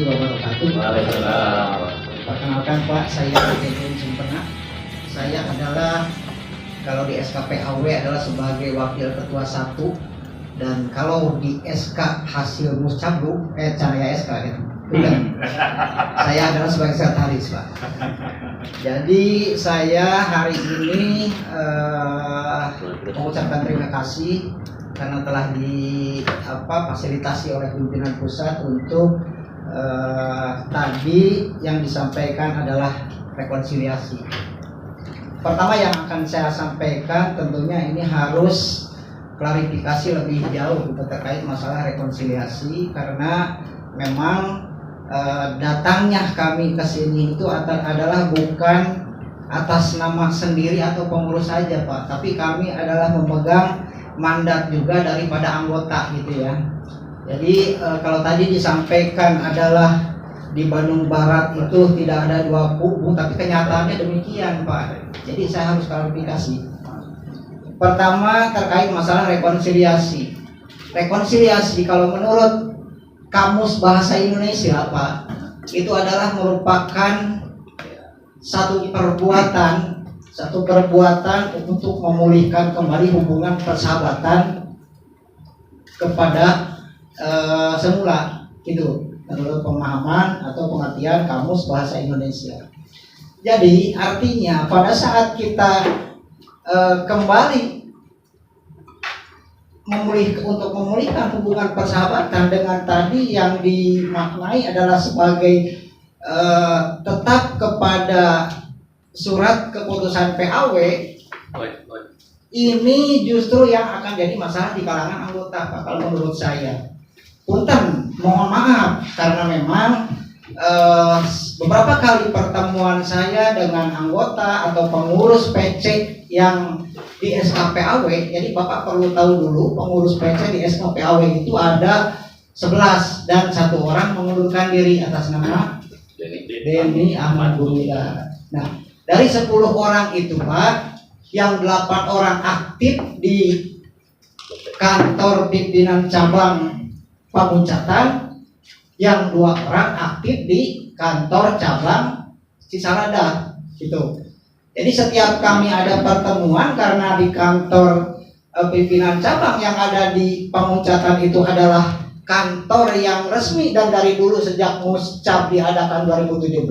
wabarakatuh. Waalaikumsalam. Perkenalkan Pak, saya Kevin Sumpena. Saya adalah kalau di SKPAW adalah sebagai wakil ketua 1, dan kalau di SK hasil muscablu Cahaya SK gitu. Saya adalah sebagai sekretaris Pak. Jadi saya hari ini mengucapkan terima kasih karena telah fasilitasi oleh pimpinan pusat untuk tadi yang disampaikan adalah rekonsiliasi. Pertama yang akan saya sampaikan tentunya ini harus klarifikasi lebih jauh terkait masalah rekonsiliasi, karena memang datangnya kami ke sini itu adalah bukan atas nama sendiri atau pengurus saja Pak, tapi kami adalah memegang mandat juga daripada anggota gitu ya. Jadi kalau tadi disampaikan adalah di Bandung Barat itu tidak ada 2 kubu, tapi kenyataannya demikian Pak. Jadi saya harus klarifikasi. Pertama terkait masalah rekonsiliasi. Rekonsiliasi kalau menurut Kamus Bahasa Indonesia Pak, itu adalah merupakan satu perbuatan untuk memulihkan kembali hubungan persahabatan kepada semula, gitu menurut pemahaman atau pengertian Kamus Bahasa Indonesia. Jadi artinya pada saat kita kembali untuk memulihkan hubungan persahabatan dengan tadi yang dimaknai adalah sebagai tetap kepada surat keputusan PAW, ini justru yang akan jadi masalah di kalangan anggota Pak, kalau menurut saya. Punten, mohon maaf karena memang beberapa kali pertemuan saya dengan anggota atau pengurus PC yang di SKPAW, jadi Bapak perlu tahu dulu pengurus PC di SKPAW itu ada 11 dan 1 orang mengundurkan diri atas nama Denny Ahmad Gurida. Nah, dari 10 orang itu Pak, yang 8 orang aktif di kantor pimpinan cabang Pamuncatan, yang 2 orang aktif di kantor cabang Cisalada gitu. Jadi setiap kami ada pertemuan, karena di kantor pimpinan cabang yang ada di Pamuncatan itu adalah kantor yang resmi dan dari dulu sejak Muscab diadakan 2017,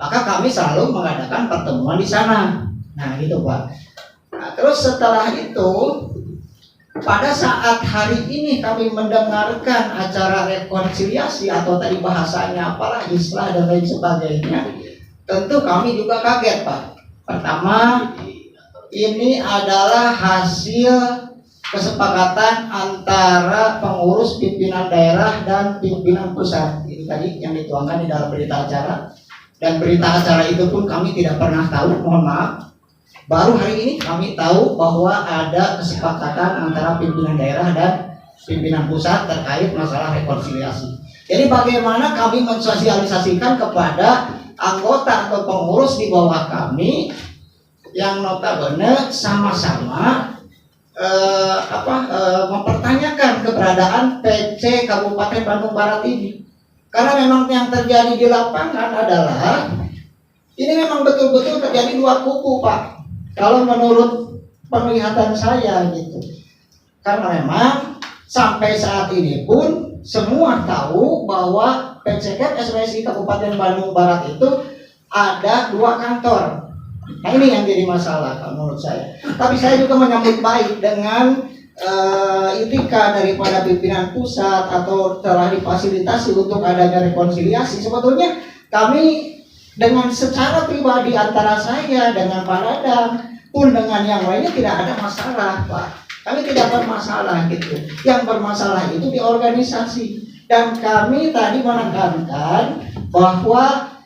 maka kami selalu mengadakan pertemuan di sana. Nah gitu Pak. Nah, terus setelah itu pada saat hari ini kami mendengarkan acara rekonsiliasi atau tadi bahasanya apalah islah dan lain sebagainya, tentu kami juga kaget Pak. Pertama, ini adalah hasil kesepakatan antara pengurus pimpinan daerah dan pimpinan pusat. Ini tadi yang dituangkan di dalam berita acara, dan berita acara itu pun kami tidak pernah tahu, mohon maaf. Baru hari ini kami tahu bahwa ada kesepakatan antara pimpinan daerah dan pimpinan pusat terkait masalah rekonsiliasi. Jadi bagaimana kami mensosialisasikan kepada anggota atau pengurus di bawah kami yang notabene sama-sama mempertanyakan keberadaan PC Kabupaten Bandung Barat ini. Karena memang yang terjadi di lapangan adalah ini memang betul-betul terjadi 2 kubu Pak, kalau menurut penglihatan saya gitu. Karena memang sampai saat ini pun semua tahu bahwa PCK SWSI Kabupaten Bandung Barat itu ada 2 kantor. Nah ini yang jadi masalah menurut saya. Tapi saya juga menyambut baik dengan etika daripada pimpinan pusat atau telah difasilitasi untuk adanya rekonsiliasi. Sebetulnya kami dengan secara pribadi antara saya dengan Pak Dadang pun dengan yang lainnya tidak ada masalah Pak. Kami tidak bermasalah gitu. Yang bermasalah itu di organisasi. Dan kami tadi menekankan bahwa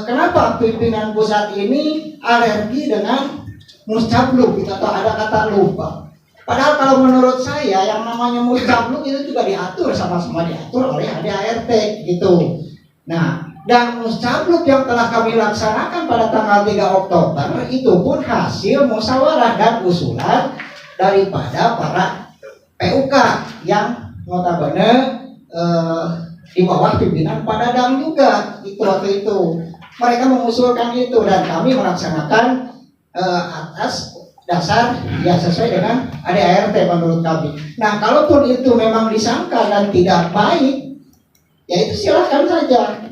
kenapa pimpinan pusat ini alergi dengan muscablu gitu, atau ada kata lupa. Padahal kalau menurut saya yang namanya muscablu itu juga diatur sama-sama diatur oleh ADART gitu. Nah, dan muscabluk yang telah kami laksanakan pada tanggal 3 Oktober itu pun hasil musyawarah dan usulan daripada para PUK yang notabene di bawah pimpinan Pak Dadang juga itu waktu itu. Mereka mengusulkan itu dan kami melaksanakan atas dasar yang sesuai dengan ADART menurut kami. Nah, kalaupun itu memang disangka dan tidak baik, ya itu silakan saja.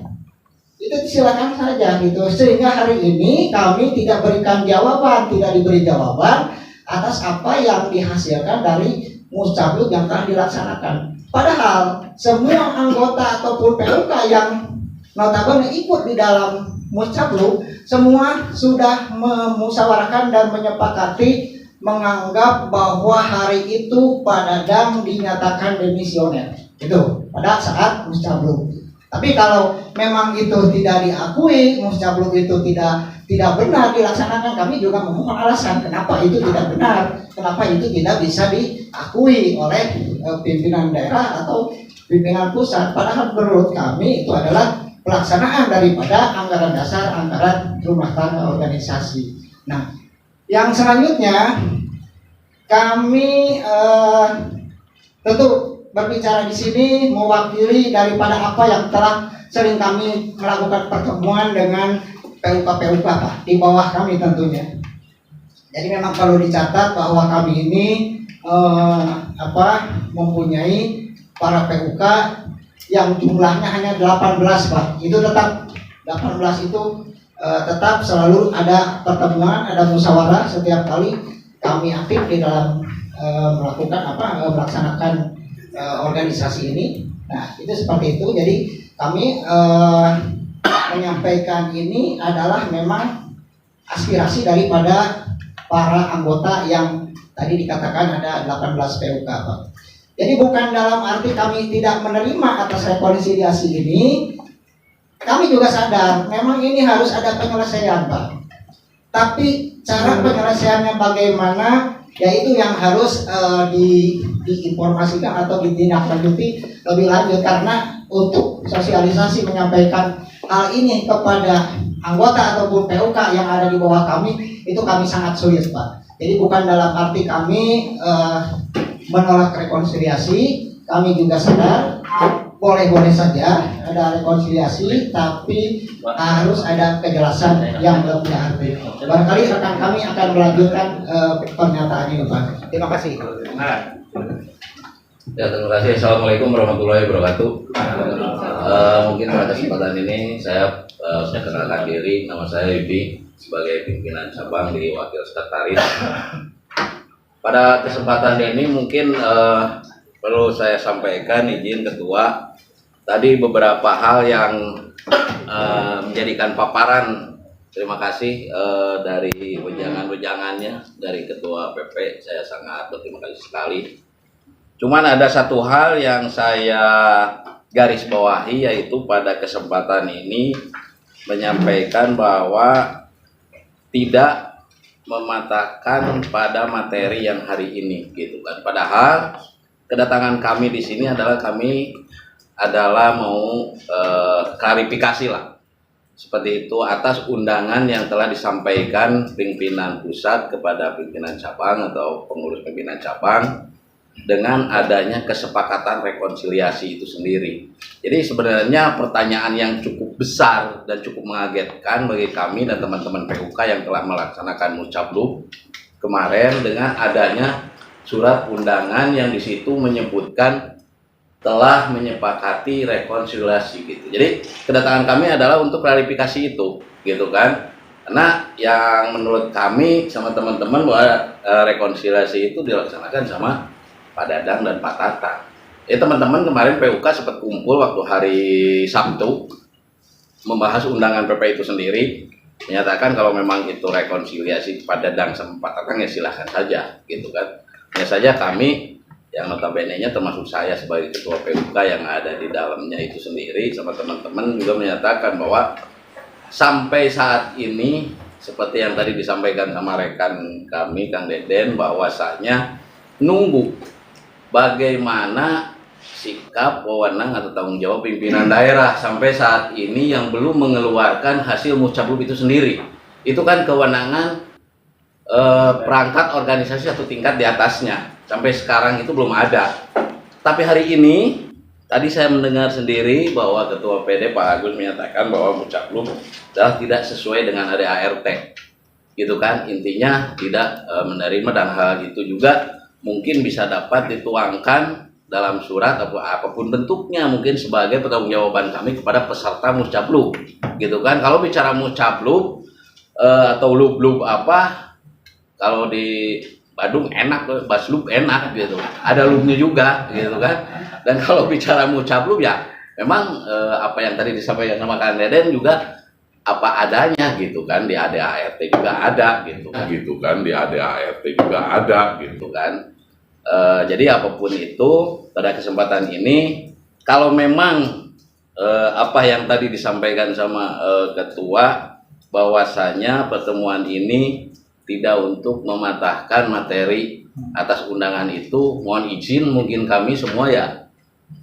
Itu silakan saja gitu. Sehingga hari ini kami tidak berikan jawaban, tidak diberi jawaban atas apa yang dihasilkan dari muscapluk yang telah dilaksanakan. Padahal semua anggota ataupun PUK yang notabene ikut di dalam muscapluk semua sudah memusyawarahkan dan menyepakati menganggap bahwa hari itu Pak Dadang dinyatakan demisioner. Itu pada saat muscapluk. Tapi kalau memang itu tidak diakui, muscapluk itu tidak benar dilaksanakan, kami juga memohon alasan kenapa itu tidak benar, kenapa itu tidak bisa diakui oleh pimpinan daerah atau pimpinan pusat. Padahal menurut kami itu adalah pelaksanaan daripada anggaran dasar, anggaran rumah tangga organisasi. Nah, yang selanjutnya kami tentu berbicara di sini mewakili daripada apa yang telah sering kami melakukan pertemuan dengan PUK Pak, di bawah kami tentunya. Jadi memang perlu dicatat bahwa kami ini mempunyai para PUK yang jumlahnya hanya 18 Pak. Itu tetap 18 itu tetap selalu ada pertemuan, ada musyawarah setiap kali kami aktif di dalam melaksanakan organisasi ini. Nah, itu seperti itu. Jadi kami menyampaikan ini adalah memang aspirasi daripada para anggota yang tadi dikatakan ada 18 PUK Pak. Jadi bukan dalam arti kami tidak menerima atas rekonsiliasi ini. Kami juga sadar memang ini harus ada penyelesaian Pak. Tapi cara penyelesaiannya bagaimana, yaitu yang harus diinformasikan atau ditindaklanjuti lebih lanjut. Karena untuk sosialisasi menyampaikan hal ini kepada anggota ataupun PUK yang ada di bawah kami, itu kami sangat sulit Pak. Jadi bukan dalam arti kami menolak rekonsiliasi, kami juga sadar boleh-boleh saja ada rekonsiliasi, tapi harus ada kejelasan yang lebih arti. Barangkali rekan kami akan melanjutkan pernyataan ini Pak. Terima kasih. Ya, terima kasih. Assalamualaikum warahmatullahi wabarakatuh. Mungkin pada kesempatan ini saya kenalkan diri, nama saya Yudi sebagai pimpinan cabang di Wakil Sekretaris. Pada kesempatan ini mungkin perlu saya sampaikan, izin Ketua, tadi beberapa hal yang menjadikan paparan. Terima kasih dari wejangan-wejangannya dari Ketua PP, saya sangat berterima kasih sekali. Cuman ada satu hal yang saya garis bawahi, yaitu pada kesempatan ini menyampaikan bahwa tidak mematahkan pada materi yang hari ini, gitu kan. Padahal kedatangan kami di sini adalah mau klarifikasi lah, seperti itu, atas undangan yang telah disampaikan pimpinan pusat kepada pimpinan cabang atau pengurus pimpinan cabang dengan adanya kesepakatan rekonsiliasi itu sendiri. Jadi sebenarnya pertanyaan yang cukup besar dan cukup mengagetkan bagi kami dan teman-teman PUK yang telah melaksanakan muscapluk kemarin dengan adanya surat undangan yang di situ menyebutkan telah menyepakati rekonsiliasi gitu. Jadi kedatangan kami adalah untuk klarifikasi itu, gitu kan. Karena yang menurut kami sama teman-teman bahwa rekonsiliasi itu dilaksanakan sama Pak Dadang dan Pak Tatang. Teman-teman kemarin PUK sempat kumpul waktu hari Sabtu membahas undangan PP itu sendiri, menyatakan kalau memang itu rekonsiliasi Pak Dadang sama Pak Tatang ya silahkan saja, gitu kan. Hanya saja kami yang notabene-nya termasuk saya sebagai ketua PUK yang ada di dalamnya itu sendiri sama teman-teman juga menyatakan bahwa sampai saat ini seperti yang tadi disampaikan sama rekan kami Kang Deden, bahwasanya nunggu bagaimana sikap, wewenang atau tanggung jawab pimpinan daerah sampai saat ini yang belum mengeluarkan hasil muscapluk itu sendiri. Itu kan kewenangan perangkat organisasi atau tingkat di atasnya. Sampai sekarang itu belum ada. Tapi hari ini tadi saya mendengar sendiri bahwa Ketua PD Pak Agus menyatakan bahwa Mucaplum adalah tidak sesuai dengan ADART, gitu kan? Intinya tidak menerima, dan hal itu juga mungkin bisa dapat dituangkan dalam surat atau apapun bentuknya, mungkin sebagai pertanggungjawaban kami kepada peserta Mucaplum, gitu kan? Kalau bicara Mucaplum atau lub-lub apa, kalau di Badung enak, Baslub enak gitu, ada lubnya juga gitu kan. Dan kalau bicara Mucaplum ya memang apa yang tadi disampaikan sama Kang Deden juga apa adanya gitu kan, di ADART juga ada gitu kan, di ADART juga ada gitu kan. Jadi apapun itu, pada kesempatan ini kalau memang apa yang tadi disampaikan sama ketua, bahwasanya pertemuan ini tidak untuk mematahkan materi atas undangan itu, mohon izin mungkin kami semua ya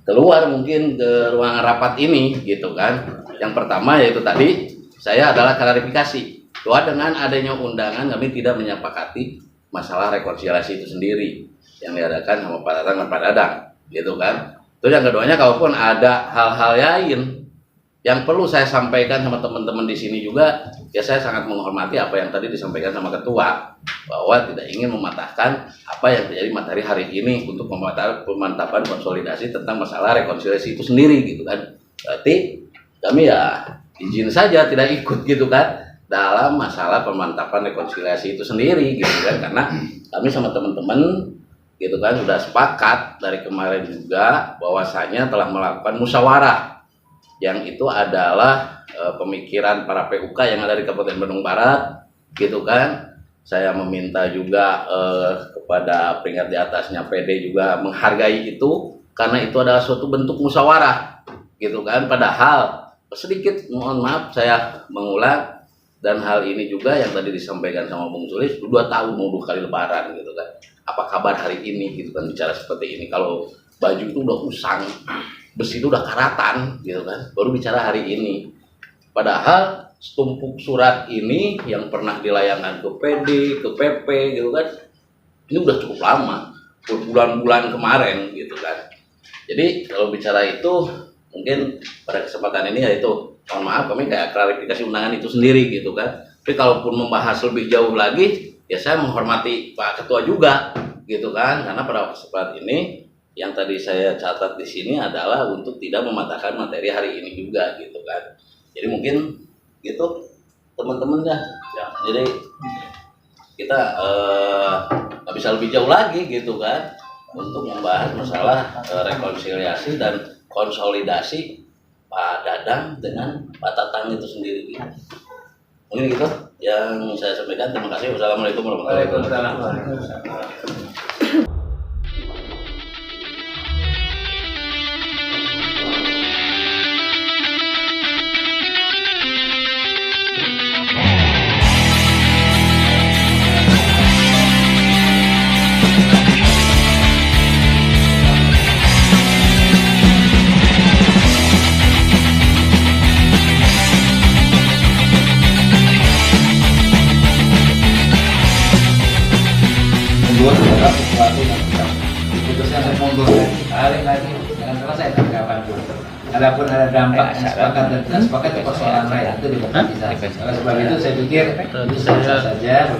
keluar mungkin ke ruangan rapat ini gitu kan. Yang pertama yaitu tadi saya adalah klarifikasi bahwa dengan adanya undangan kami tidak menyepakati masalah rekonsiliasi itu sendiri yang diadakan sama Pak Tatang dan Pak Dadang gitu kan. Terus yang keduanya, kalaupun ada hal-hal lain yang perlu saya sampaikan sama teman-teman di sini juga, ya saya sangat menghormati apa yang tadi disampaikan sama ketua, bahwa tidak ingin mematahkan apa yang terjadi materi hari ini untuk pemantapan konsolidasi tentang masalah rekonsiliasi itu sendiri gitu kan. Berarti kami ya izin saja tidak ikut gitu kan dalam masalah pemantapan rekonsiliasi itu sendiri gitu kan, karena kami sama teman-teman gitu kan sudah sepakat dari kemarin juga bahwasanya telah melakukan musyawarah, yang itu adalah pemikiran para PUK yang ada di Kabupaten Bandung Barat gitu kan. Saya meminta juga kepada peringkat di atasnya PD juga menghargai itu, karena itu adalah suatu bentuk musyawarah gitu kan. Padahal sedikit mohon maaf saya mengulang, dan hal ini juga yang tadi disampaikan sama Bung Sulis, 2 tahun mau 2 kali lebaran gitu kan. Apa kabar hari ini gitu kan, bicara seperti ini. Kalau baju itu udah usang, besi itu udah karatan gitu kan, baru bicara hari ini. Padahal setumpuk surat ini yang pernah dilayangkan ke PD, ke PP gitu kan, ini udah cukup lama, bulan-bulan kemarin gitu kan. Jadi kalau bicara itu mungkin pada kesempatan ini yaitu mohon maaf kami kayak klarifikasi undangan itu sendiri gitu kan. Tapi kalaupun membahas lebih jauh lagi, ya saya menghormati Pak Ketua juga gitu kan, karena pada kesempatan ini yang tadi saya catat di sini adalah untuk tidak mematahkan materi hari ini juga gitu kan. Jadi mungkin gitu teman-teman ya. Jadi kita nggak bisa lebih jauh lagi gitu kan untuk membahas masalah rekonsiliasi dan konsolidasi Pak Dadang dengan Pak Tatang itu sendiri gitu. Mungkin gitu yang saya sampaikan. Terima kasih. Wassalamualaikum warahmatullahi wabarakatuh. Mundur adalah sesuatu yang bisa diputuskan untuk mundur balik lagi jangan selesai sampai kapanpun. Adapun ada dampak yang sepakat dan tidak sepakat itu persoalan lain, itu demokratisasi. Oleh sebab itu saya pikir bisa saja.